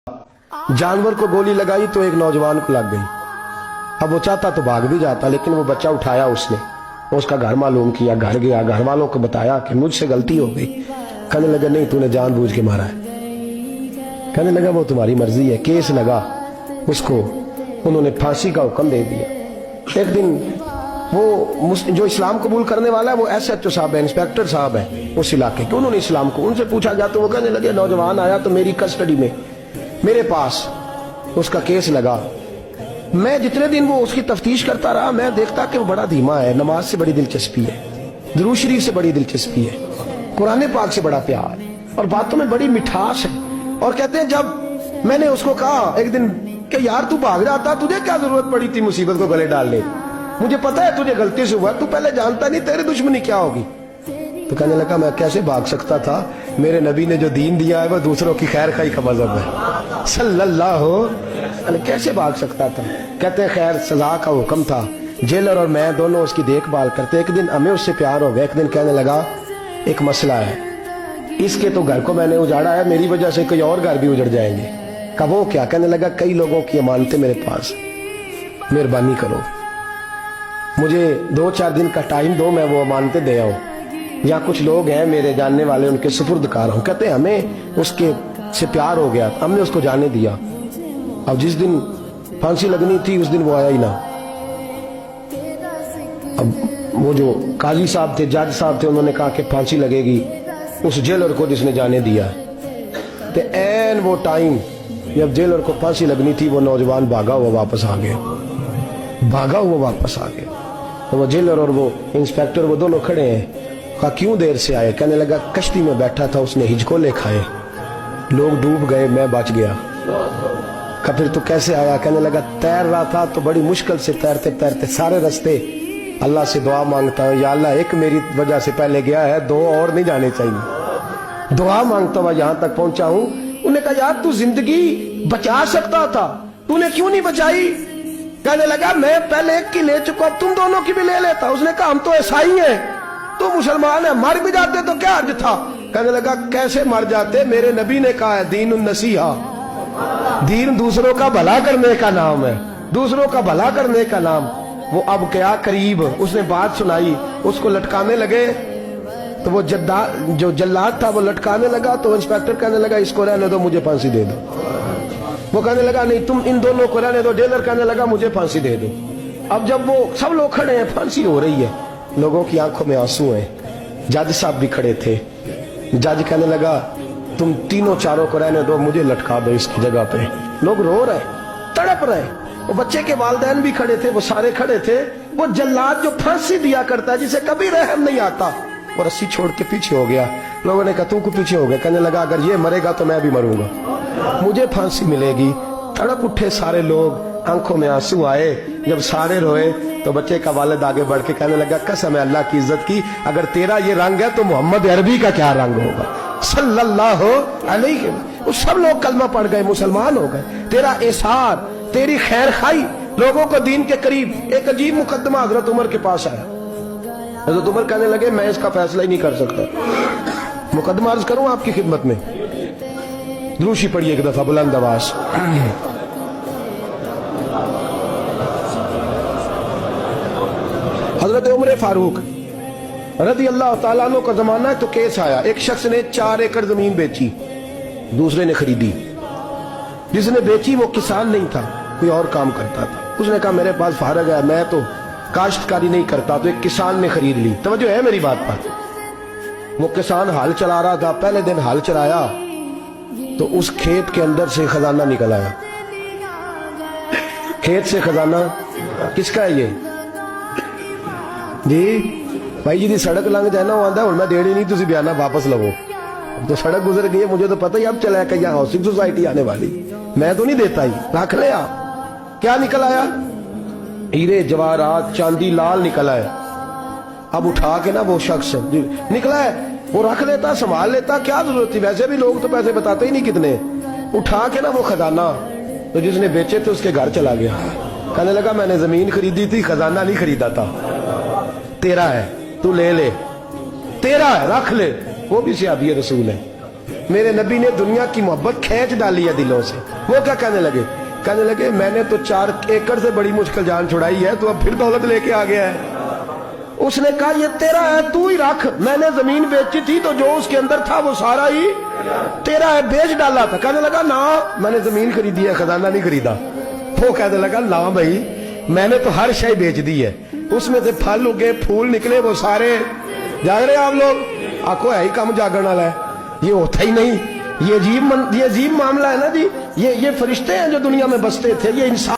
जानवर को गोली लगाई तो एक नौजवान को लग गई। अब वो चाहता तो भाग भी जाता, लेकिन वो बच्चा उठाया उसने, उसका घर मालूम किया, घर गया, घर वालों को बताया कि मुझसे गलती हो गई। कहने लगा नहीं, तूने जानबूझ के मारा है। कहने लगा वो तुम्हारी मर्जी है। केस लगा, उसको उन्होंने फांसी का हुक्म दे दिया। एक दिन वो जो इस्लाम कबूल करने वाला है वो SHO साहब है, इंस्पेक्टर साहब है उस इलाके के, उन्होंने इस्लाम को उनसे पूछा गया तो वो कहने लगे नौजवान आया तो मेरी कस्टडी में मेरे पास उसका केस लगा। मैं जितने दिन वो उसकी तफ्तीश करता रहा, मैं देखता कि वो बड़ा धीमा है, नमाज से बड़ी दिलचस्पी है, दुरूद शरीफ से बड़ी दिलचस्पी है, कुरान पाक से बड़ा प्यार और बातों में बड़ी मिठास है। और कहते हैं जब मैंने उसको कहा एक दिन कि यार तू भाग जाता, तुझे क्या जरूरत पड़ी थी मुसीबत को गले डालने, मुझे पता है तुझे गलती से हुआ, तू पहले जानता नहीं तेरी दुश्मनी क्या होगी। तो कहने लगा मैं कैसे भाग सकता था, मेरे नबी ने जो दीन दिया है वो दूसरों की खैर खाई का मजहब है सल्लल्लाहु अलैहि, कैसे भाग सकता था। कहते हैं खैर सजा का हुक्म था, जेलर और मैं दोनों उसकी देखभाल करते। एक दिन हमें उससे प्यार हो गया। एक दिन कहने लगा एक मसला है, इसके तो घर को मैंने उजाड़ा है, मेरी वजह से कोई और घर भी उजड़ जाएंगे। कहा वो क्या। कहने लगा कई लोगों की अमानतें मेरे पास, मेहरबानी करो मुझे 2-4 दिन का टाइम दो, मैं वो अमानतें दे आऊं। यहाँ कुछ लोग हैं मेरे जानने वाले, उनके सुपुर्द कार हूं। कहते हैं हमें उसके से प्यार हो गया, हमने उसको जाने दिया। अब जिस दिन फांसी लगनी थी उस दिन वो आया ही ना। अब वो जो काजी साहब थे, जज साहब थे, उन्होंने कहा कि फांसी लगेगी उस जेलर को जिसने जाने दिया। तो एन वो टाइम जब जेलर को फांसी लगनी थी वो नौजवान भागा हुआ वापस आ गया, भागा हुआ वापस आ गया। तो वो जेलर और वो इंस्पेक्टर वो दोनों खड़े हैं। कहा क्यों देर से आए। कहने लगा कश्ती में बैठा था, उसने हिचकोले खाए, लोग डूब गए, मैं बच गया। कहा फिर तो कैसे आया। कहने लगा तैर रहा था तो बड़ी मुश्किल से तैरते तैरते सारे रास्ते अल्लाह से दुआ मांगता हूँ, या अल्लाह एक मेरी वजह से पहले गया है, 2 और नहीं जाने चाहिए, दुआ मांगता हुआ यहाँ तक पहुंचा हूँ। उन्होंने कहा यार तू जिंदगी बचा सकता था, तूने क्यों नहीं बचाई। कहने लगा मैं पहले एक की ले चुका, तुम दोनों की भी ले लेता। उसने कहा हम तो ईसाई हैं, तू मुसलमान है, मर भी जाते तो क्या अर्ज था। कहने लगा कैसे मर जाते, मेरे नबी ने कहा है दीन नसीहा, दीन दूसरों का भला करने का नाम है, दूसरों का भला करने का नाम। वो अब क्या करीब उसने बात सुनाई, उसको लटकाने लगे तो वो जो जल्लाद था वो लटकाने लगा। तो इंस्पेक्टर कहने लगा इसको रहने दो, मुझे फांसी दे दो। वो कहने लगा नहीं तुम इन दोनों को रहने दो। जेलर कहने लगा मुझे फांसी दे दो। अब जब वो सब लोग खड़े हैं, फांसी हो रही है, लोगों की आंखों में आंसू हैं, जज साहब भी खड़े थे। जज कहने लगा तुम तीनों चारों को रहने दो, मुझे लटका दो इसकी जगह पे। लोग रो रहे, तड़प रहे, वो बच्चे के वालिदैन भी खड़े थे, वो सारे खड़े थे। वो जल्लाद जो फांसी दिया करता है, जिसे कभी रहम नहीं आता, वो रस्सी छोड़ के पीछे हो गया। लोगों ने कहा तू को पीछे हो गया। कहने लगा अगर ये मरेगा तो मैं भी मरूंगा, मुझे फांसी मिलेगी। तड़प उठे सारे लोग, आंखों में आंसू आए। जब सारे रोए तो बच्चे का वालिद आगे बढ़ के कहने लगा कसम है अल्लाह की इज्जत की, अगर तेरा ये रंग है तो मोहम्मद अरबी का क्या रंग होगा सल्लल्लाहु अलैहि। वो सब लोग कलमा पढ़ गए, मुसलमान हो गए। तेरा एसार, तेरी खैर खाई लोगों को दीन के करीब। एक अजीब मुकदमा हजरत उमर के पास आया। हजरत उमर कहने लगे मैं इसका फैसला ही नहीं कर सकता, मुकदमा अर्ज करूं आपकी खिदमत में। द्रूशी पढ़िए एक दफा बुलंद आवाज। हजरत उमर फारूक रज़ी अल्लाह ताला अन्हु का जमाना है तो केस आया। एक शख्स ने 4 एकड़ जमीन बेची, दूसरे ने खरीदी। जिसने बेची वो किसान नहीं था, कोई और काम करता था। उसने कहा मेरे पास फारग है, मैं तो काश्तकारी नहीं करता, तो एक किसान ने खरीद ली। तवज्जो है मेरी बात पर। वो किसान हल चला रहा था, पहले दिन हल चलाया तो उस खेत के अंदर से खजाना निकल आया। खेत से खजाना किसका है ये जी भाई जी दी सड़क लंघ जाए ना, वो आंदा मैं देनी नहीं, तुसी बयाना वापस लवो। तो सड़क गुजर गई है, मुझे तो पता ही अब चला कि यहाँ हाउसिंग सोसाइटी आने वाली, मैं तो नहीं देता ही, रख ले आप। क्या निकल आया, हीरे जवाहरात चांदी लाल निकल आया। अब उठा के ना वो शख्स निकला है वो रख लेता, संभाल लेता, क्या जरूरत थी, वैसे भी लोग तो पैसे बताते ही नहीं कितने। उठा के ना वो खजाना तो जिसने बेचे थे उसके घर चला गया। कहने लगा मैंने जमीन खरीदी थी, खजाना नहीं खरीदा था, तेरा है, तू ले ले, तेरा है रख ले। वो भी सहाबी रसूल है। میرے نبی نے دنیا کی محبت کھینچ ڈالی ہے دلوں سے. وہ کیا کہنے لگے میں نے تو 4 ایکڑ سے بڑی مشکل جان چھڑائی ہے, تو اب پھر دولت لے کے آ گیا ہے. اس نے کہا یہ تیرا ہے, تو ہی رکھ, میں نے زمین بیچی تھی تو جو اس کے اندر تھا وہ سارا ہی تیرا ہے, بیچ ڈالا تھا. کہنے لگا نا میں نے زمین خریدی ہے, خزانہ نہیں خریدا. وہ کہنے لگا نا بھائی میں نے تو ہر شے بیچ دی ہے, اس میں سے پھل اگے پھول نکلے وہ سارے. جاگ رہے آپ لوگ؟ آنکھوں ہے ہی کم جاگن والا ہے, یہ ہوتا ہی نہیں. یہ عجیب معاملہ ہے نا جی. یہ فرشتے ہیں جو دنیا میں بستے تھے, یہ انسان